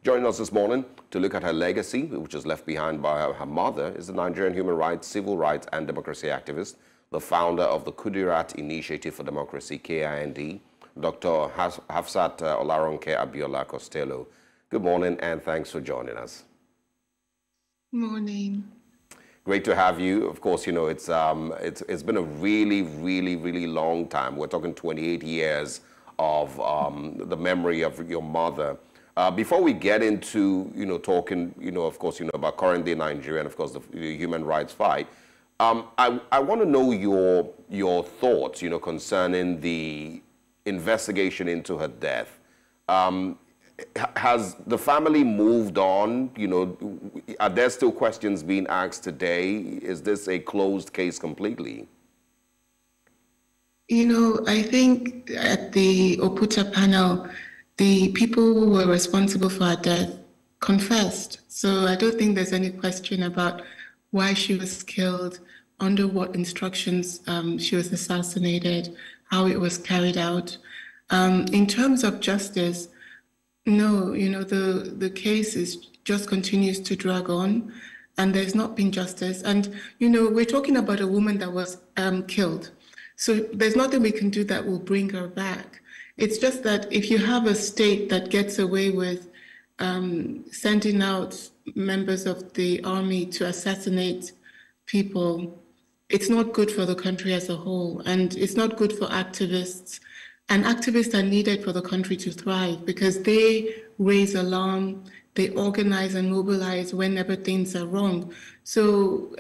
Joining us this morning to look at her legacy, which was left behind by her mother, is the Nigerian human rights, civil rights and democracy activist, the founder of the Kudirat Initiative for Democracy, KIND, Dr. Hafsat Olaronke Abiola-Costello. Good morning and thanks for joining us. Morning. Great to have you. Of course, you know, it's been a really long time. We're talking 28 years of the memory of your mother. Before we get into, talking, of course, about current day Nigeria and, of course, the human rights fight, I want to know your thoughts, concerning the investigation into her death. Has the family moved on? Are there still questions being asked today? Is this a closed case completely? I think at the Oputa panel, the people who were responsible for her death confessed. So I don't think there's any question about why she was killed, under what instructions she was assassinated, how it was carried out. In terms of justice, no, the case just continues to drag on, and there's not been justice. And, we're talking about a woman that was killed. So there's nothing we can do that will bring her back. It's just that if you have a state that gets away with sending out members of the army to assassinate people, it's not good for the country as a whole, and it's not good for activists. And activists are needed for the country to thrive because they raise alarm, they organize and mobilize whenever things are wrong. So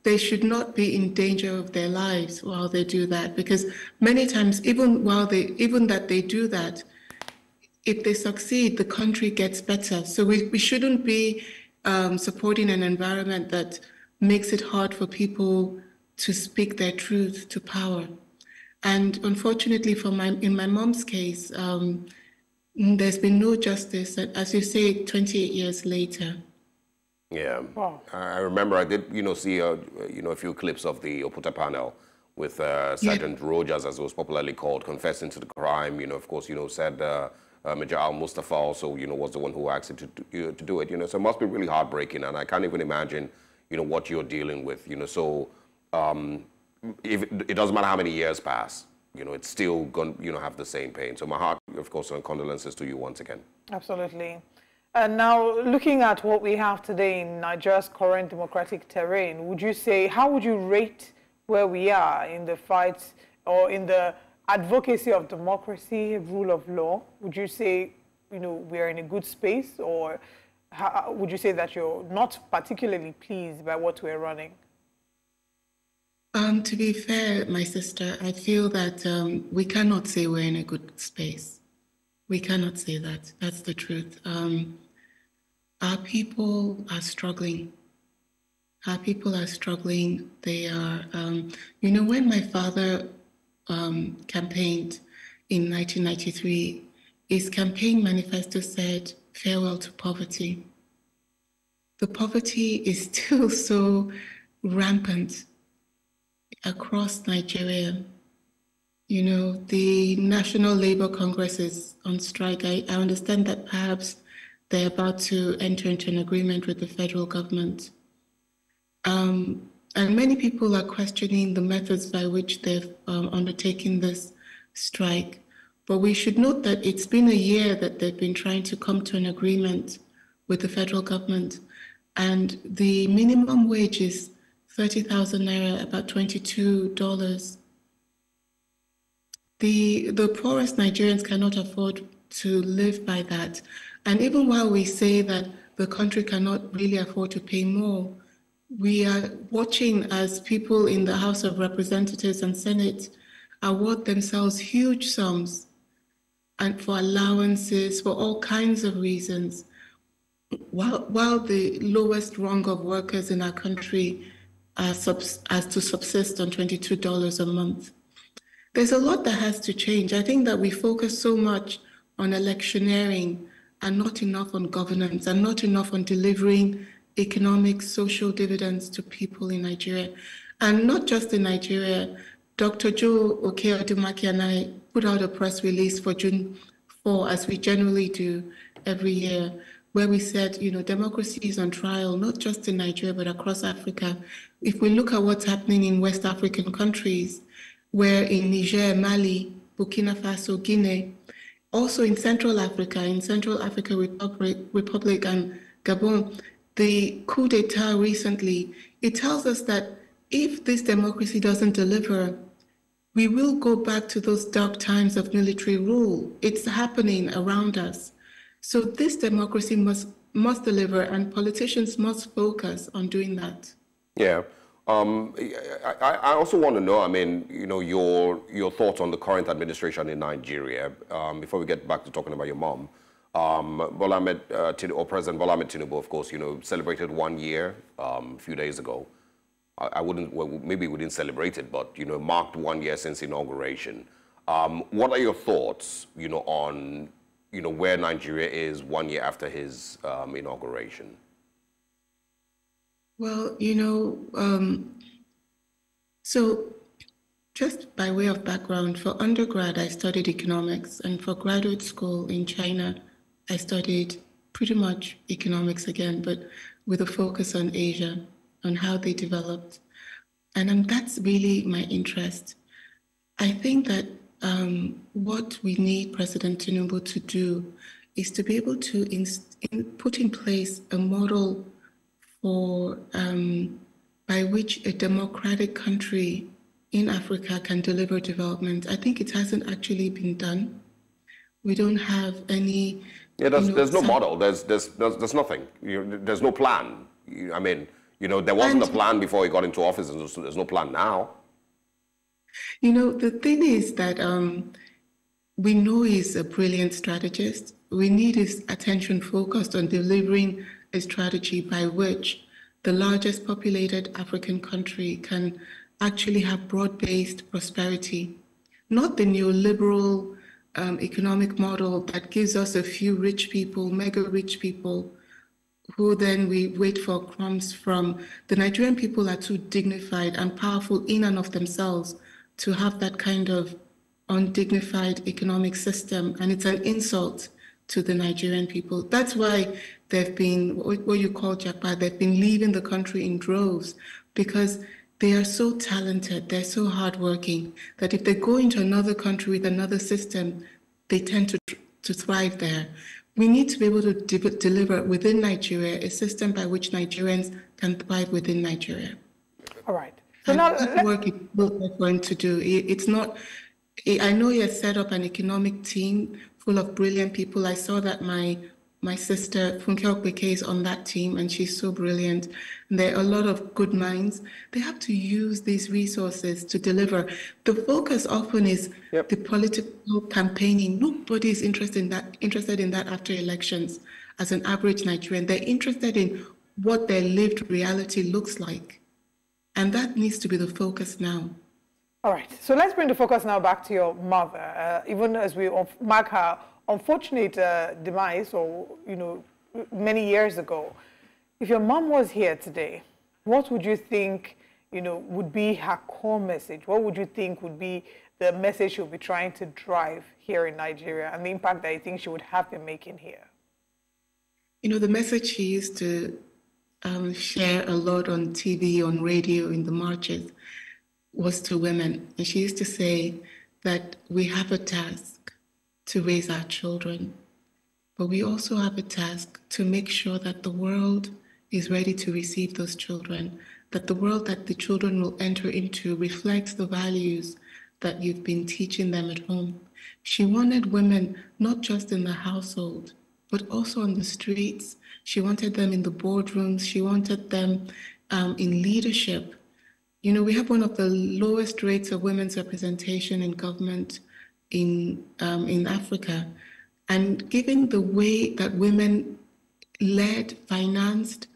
they should not be in danger of their lives while they do that, because many times, even that they do that, if they succeed, the country gets better. So we shouldn't be supporting an environment that makes it hard for people to speak their truth to power. And unfortunately, in my mom's case, there's been no justice, as you say, 28 years later. Yeah, wow. I remember I did, see a few clips of the Oputa panel with Sergeant Rogers, as it was popularly called, confessing to the crime. Of course, said Major Al-Mustafa also, was the one who asked him to do it. So it must be really heartbreaking, and I can't even imagine, what you're dealing with. So if it doesn't matter how many years pass, it's still going to have the same pain. So my heart, of course, and condolences to you once again. Absolutely. And now, looking at what we have today in Nigeria's current democratic terrain, how would you rate where we are in the fight or in the advocacy of democracy, rule of law? Would you say, we're in a good space, or would you say that you're not particularly pleased by what we're running? To be fair, my sister, I feel that we cannot say we're in a good space. We cannot say that. That's the truth. Our people are struggling. Our people are struggling. They are, when my father campaigned in 1993, his campaign manifesto said, "Farewell to poverty." The poverty is still so rampant across Nigeria. The National Labour Congress is on strike. I understand that perhaps they're about to enter into an agreement with the federal government. And many people are questioning the methods by which they've undertaken this strike. But we should note that it's been a year that they've been trying to come to an agreement with the federal government. And the minimum wage is 30,000 naira, about $22. The poorest Nigerians cannot afford to live by that. And even while we say that the country cannot really afford to pay more, we are watching as people in the House of Representatives and Senate award themselves huge sums and for allowances, for all kinds of reasons, while the lowest rung of workers in our country are to subsist on $22 a month. There's a lot that has to change. I think that we focus so much on electioneering and not enough on governance and not enough on delivering economic, social dividends to people in Nigeria. And not just in Nigeria. Dr. Joe Okeodumaki and I put out a press release for June 4, as we generally do every year, where we said, democracy is on trial, not just in Nigeria, but across Africa. If we look at what's happening in West African countries, where in Niger, Mali, Burkina Faso, Guinea, also in Central Africa Republic and Gabon, the coup d'etat recently, it tells us that if this democracy doesn't deliver, we will go back to those dark times of military rule. It's happening around us. So this democracy must deliver, and politicians must focus on doing that. Yeah. I also want to know, I mean, your thoughts on the current administration in Nigeria, before we get back to talking about your mom. President Bola Ahmed Tinubu, of course, celebrated 1 year a few days ago. Maybe we didn't celebrate it, but, marked 1 year since inauguration. What are your thoughts, on, where Nigeria is 1 year after his inauguration? Well, so just by way of background, for undergrad, I studied economics, and for graduate school in China, I studied pretty much economics again, but with a focus on Asia, on how they developed. And that's really my interest. I think that what we need President Tinubu to do is to be able to put in place a model for by which a democratic country in Africa can deliver development. I think it hasn't actually been done. We don't have any. Yeah, there's no model. There's nothing. There's no plan. I mean, there wasn't a plan before he got into office, and there's no plan now. The thing is that we know he's a brilliant strategist. We need his attention focused on delivering a strategy by which the largest populated African country can actually have broad-based prosperity, not the neoliberal economic model that gives us a few rich people, mega rich people, who then we wait for crumbs from. The Nigerian people are too dignified and powerful in and of themselves to have that kind of undignified economic system, and it's an insult to the Nigerian people. That's why they've been, what you call Japa, they've been leaving the country in droves, because they are so talented, they're so hardworking, that if they go into another country with another system, they tend to thrive there. We need to be able to deliver within Nigeria a system by which Nigerians can thrive within Nigeria. All right. So and now that work is going to do. It's not. I know he has set up an economic team full of brilliant people. I saw that my sister Funke Okpeke is on that team, and she's so brilliant. And there are a lot of good minds. They have to use these resources to deliver. The focus often is the political campaigning. Nobody is interested in that after elections. As an average Nigerian, they're interested in what their lived reality looks like, and that needs to be the focus now. All right, so let's bring the focus now back to your mother. Even as we mark her unfortunate demise, or many years ago, if your mom was here today, what would you think would be her core message? What would you think would be the message she would be trying to drive here in Nigeria, and the impact that you think she would have been making here? The message she used to share a lot on TV, on radio, in the marches, was to women. And she used to say that we have a task to raise our children, but we also have a task to make sure that the world is ready to receive those children, that the world that the children will enter into reflects the values that you've been teaching them at home. She wanted women not just in the household, but also on the streets. She wanted them in the boardrooms. She wanted them in leadership. We have one of the lowest rates of women's representation in government in Africa. And given the way that women led, financed,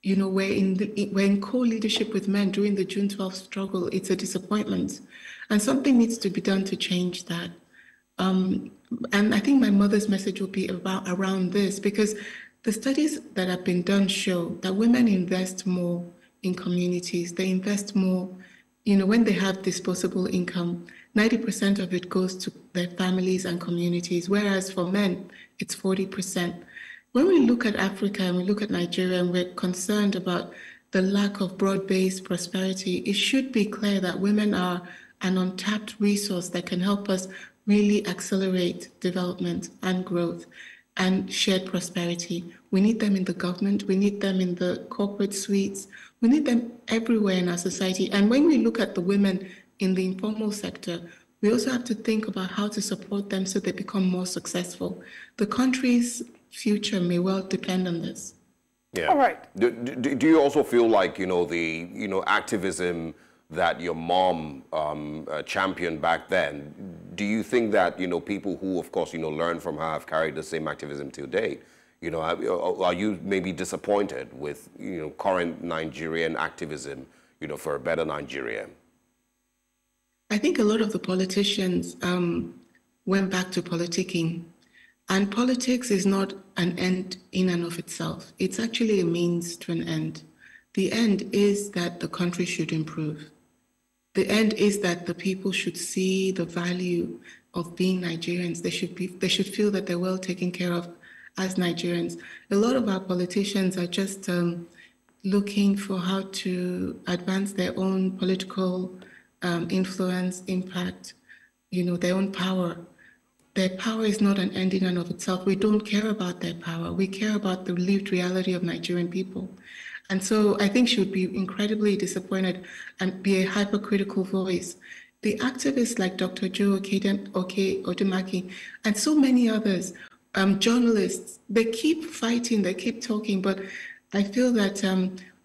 we're in co-leadership with men during the June 12th struggle, it's a disappointment. And something needs to be done to change that. And I think my mother's message will be around this, because the studies that have been done show that women invest more in communities. They invest more, when they have disposable income, 90% of it goes to their families and communities, whereas for men, it's 40%. when we look at Africa and we look at Nigeria and we're concerned about the lack of broad-based prosperity, it should be clear that women are an untapped resource that can help us really accelerate development and growth and shared prosperity. We need them in the government, we need them in the corporate suites, we need them everywhere in our society. And when we look at the women in the informal sector, we also have to think about how to support them so they become more successful. The country's future may well depend on this. Yeah. All right. Do you also feel like, the activism that your mom championed back then, do you think that, people who, of course, learn from her have carried the same activism till date? Are you maybe disappointed with, current Nigerian activism, for a better Nigeria? I think a lot of the politicians went back to politicking. And politics is not an end in and of itself. It's actually a means to an end. The end is that the country should improve. The end is that the people should see the value of being Nigerians. They should feel that they're well taken care of as Nigerians. A lot of our politicians are just looking for how to advance their own political influence, impact, their own power. Their power is not an end in and of itself. We don't care about their power. We care about the lived reality of Nigerian people. And so I think she would be incredibly disappointed and be a hypercritical voice. The activists like Dr. Joe Odemaki and so many others, journalists, they keep fighting, they keep talking, but I feel that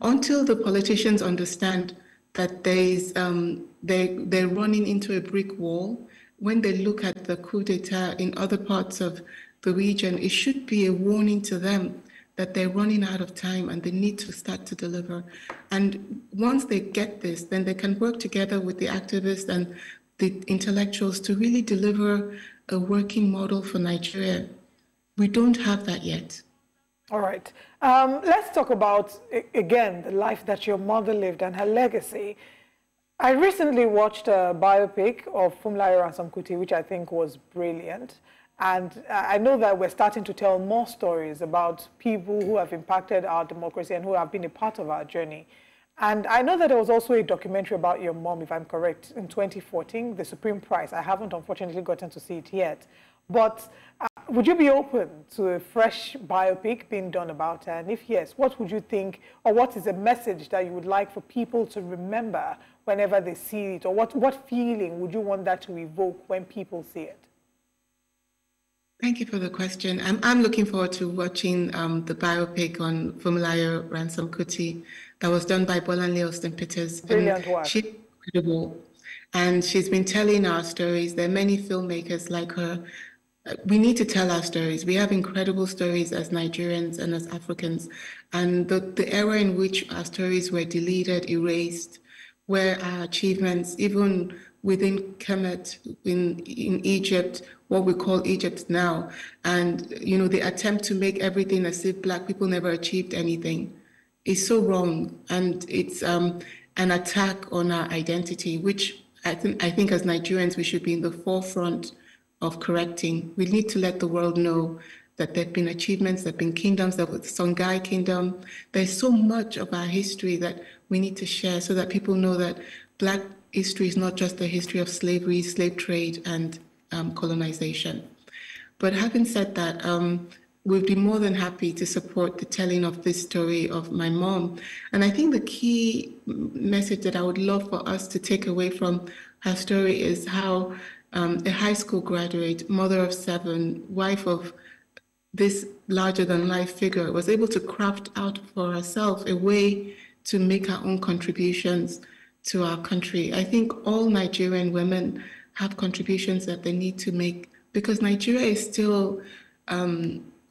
until the politicians understand that they're running into a brick wall, when they look at the coup d'etat in other parts of the region, it should be a warning to them that they're running out of time and they need to start to deliver. And once they get this, then they can work together with the activists and the intellectuals to really deliver a working model for Nigeria. We don't have that yet. All right. Let's talk about, again, the life that your mother lived and her legacy. I recently watched a biopic of Funmilayo Ransome Kuti, which I think was brilliant. And I know that we're starting to tell more stories about people who have impacted our democracy and who have been a part of our journey. And I know that there was also a documentary about your mom, if I'm correct, in 2014, The Supreme Price. I haven't unfortunately gotten to see it yet. But would you be open to a fresh biopic being done about her? And if yes, what would you think, or what is a message that you would like for people to remember whenever they see it? Or what feeling would you want that to evoke when people see it? Thank you for the question. I'm looking forward to watching the biopic on Funmilayo Ransome Kuti that was done by Bolanle Austin Peters. Brilliant work. She's incredible. And she's been telling our stories. There are many filmmakers like her. We need to tell our stories. We have incredible stories as Nigerians and as Africans. And the era in which our stories were deleted, erased, where our achievements, even within Kemet in Egypt, what we call Egypt now, and the attempt to make everything as if Black people never achieved anything is so wrong. And it's an attack on our identity, which I think as Nigerians, we should be in the forefront of correcting. We need to let the world know that there have been achievements, there have been kingdoms, there was the Songhai kingdom. There's so much of our history that we need to share so that people know that Black history is not just a history of slavery, slave trade, and colonization. But having said that, we'd be more than happy to support the telling of this story of my mom. And I think the key message that I would love for us to take away from her story is how a high school graduate, mother of 7, wife of this larger-than-life figure, was able to craft out for herself a way to make her own contributions to our country. I think all Nigerian women have contributions that they need to make because Nigeria is still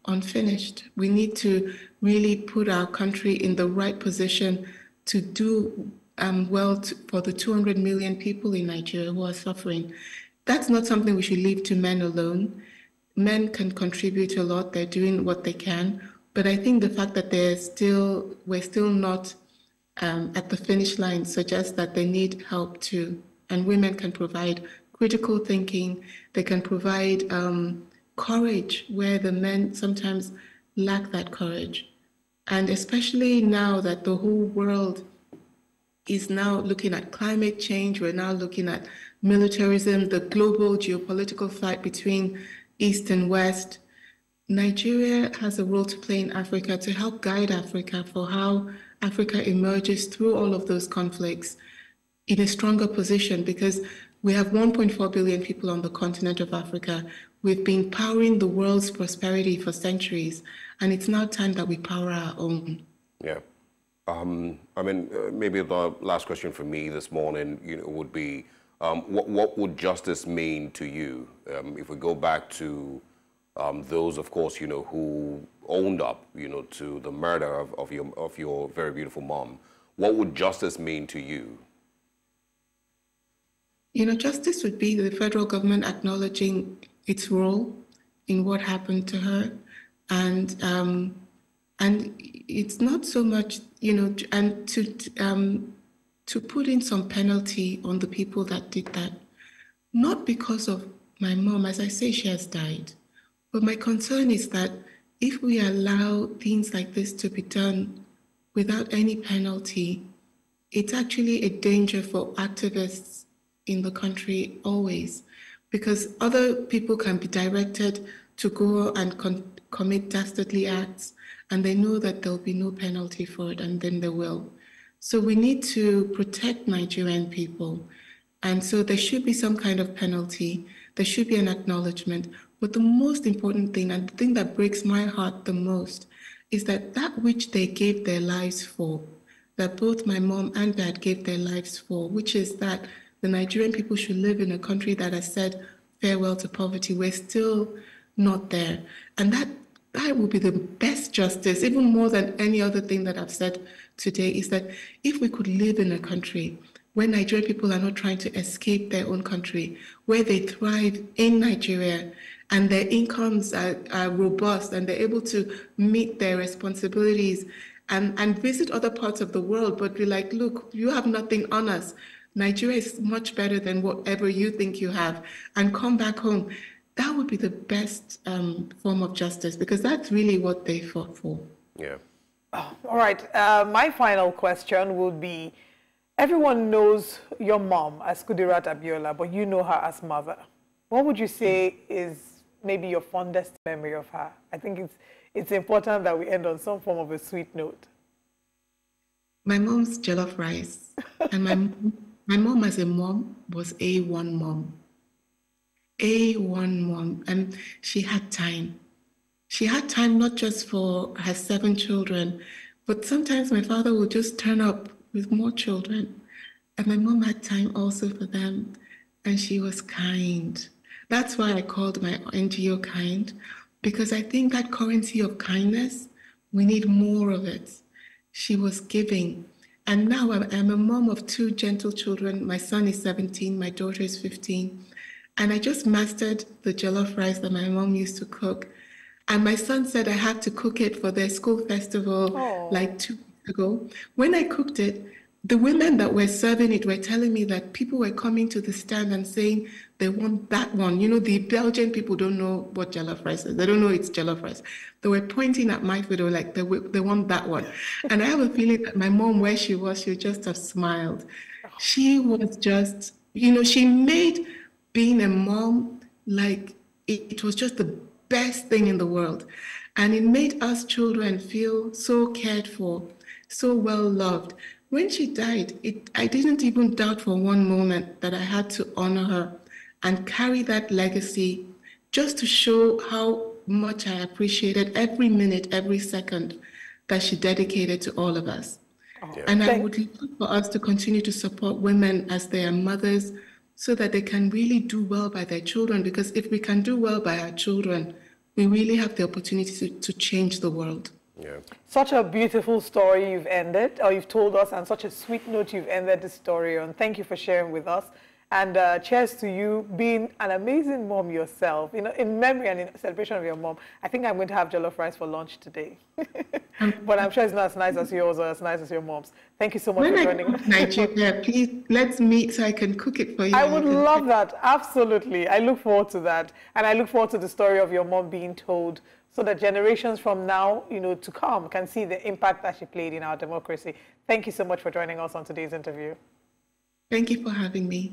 unfinished. We need to really put our country in the right position to do well for the 200 million people in Nigeria who are suffering. That's not something we should leave to men alone. Men can contribute a lot. They're doing what they can. But I think the fact that we're still not at the finish line suggests that they need help too. And women can provide critical thinking. They can provide courage where the men sometimes lack that courage. And especially now that the whole world is now looking at climate change, we're now looking at militarism, the global geopolitical fight between East and West. Nigeria has a role to play in Africa to help guide Africa for how Africa emerges through all of those conflicts in a stronger position, because we have 1.4 billion people on the continent of Africa. We've been powering the world's prosperity for centuries, and it's now time that we power our own. Yeah. I mean, maybe the last question for me this morning, would be, what would justice mean to you? If we go back to those, of course, who owned up, to the murder of your very beautiful mom, what would justice mean to you? Justice would be the federal government acknowledging its role in what happened to her, and it's not so much, and to put in some penalty on the people that did that, not because of my mom, as I say, she has died, but my concern is that if we allow things like this to be done without any penalty, it's actually a danger for activists in the country always, because other people can be directed to go and commit dastardly acts, and they know that there'll be no penalty for it, and then they will. So we need to protect Nigerian people. And so there should be some kind of penalty. There should be an acknowledgement. But the most important thing, and the thing that breaks my heart the most, is that which they gave their lives for, that both my mom and dad gave their lives for, which is that the Nigerian people should live in a country that has said farewell to poverty. We're still not there. And that would be the best justice, even more than any other thing that I've said today, is that if we could live in a country where Nigerian people are not trying to escape their own country, where they thrive in Nigeria and their incomes are robust and they're able to meet their responsibilities and visit other parts of the world, but be like, look, you have nothing on us. Nigeria is much better than whatever you think you have, and come back home. That would be the best form of justice, because that's really what they fought for. Yeah. Oh, all right. My final question would be, everyone knows your mom as Kudirat Abiola, but you know her as mother. What would you say is maybe your fondest memory of her? I think it's important that we end on some form of a sweet note. My mom's jollof rice. And my mom as a mom was A1 mom. A1 mom. And she had time. She had time not just for her 7 children, but sometimes my father would just turn up with more children. And my mom had time also for them. And she was kind. That's why I called my NGO kind, because I think that currency of kindness, we need more of it. She was giving. And now I'm a mom of 2 gentle children. My son is 17, my daughter is 15. And I just mastered the jollof rice that my mom used to cook. And my son said I had to cook it for their school festival like 2 weeks ago. When I cooked it, the women that were serving it were telling me that people were coming to the stand and saying they want that one. The Belgian people don't know what jollof rice is. They don't know it's jollof rice. They were pointing at my food. They were like, they want that one. And I have a feeling that my mom, where she was, she would just have smiled. She was just, she made being a mom like it was just the best thing in the world. And it made us children feel so cared for, so well loved. When she died, I didn't even doubt for one moment that I had to honor her and carry that legacy, just to show how much I appreciated every minute, every second that she dedicated to all of us. Yeah. And I would love for us to continue to support women as they are mothers, so that they can really do well by their children. Because if we can do well by our children, we really have the opportunity to change the world. Yeah. Such a beautiful story you've ended, or you've told us, and such a sweet note you've ended the story on. Thank you for sharing with us. And cheers to you being an amazing mom yourself. In memory and in celebration of your mom, I think I'm going to have jollof rice for lunch today. But I'm sure it's not as nice as yours or as nice as your mom's. Thank you so much for joining us. Nigeria, please, let's meet so I can cook it for you. I would love that. Absolutely. I look forward to that. And I look forward to the story of your mom being told so that generations from now, to come can see the impact that she played in our democracy. Thank you so much for joining us on today's interview. Thank you for having me.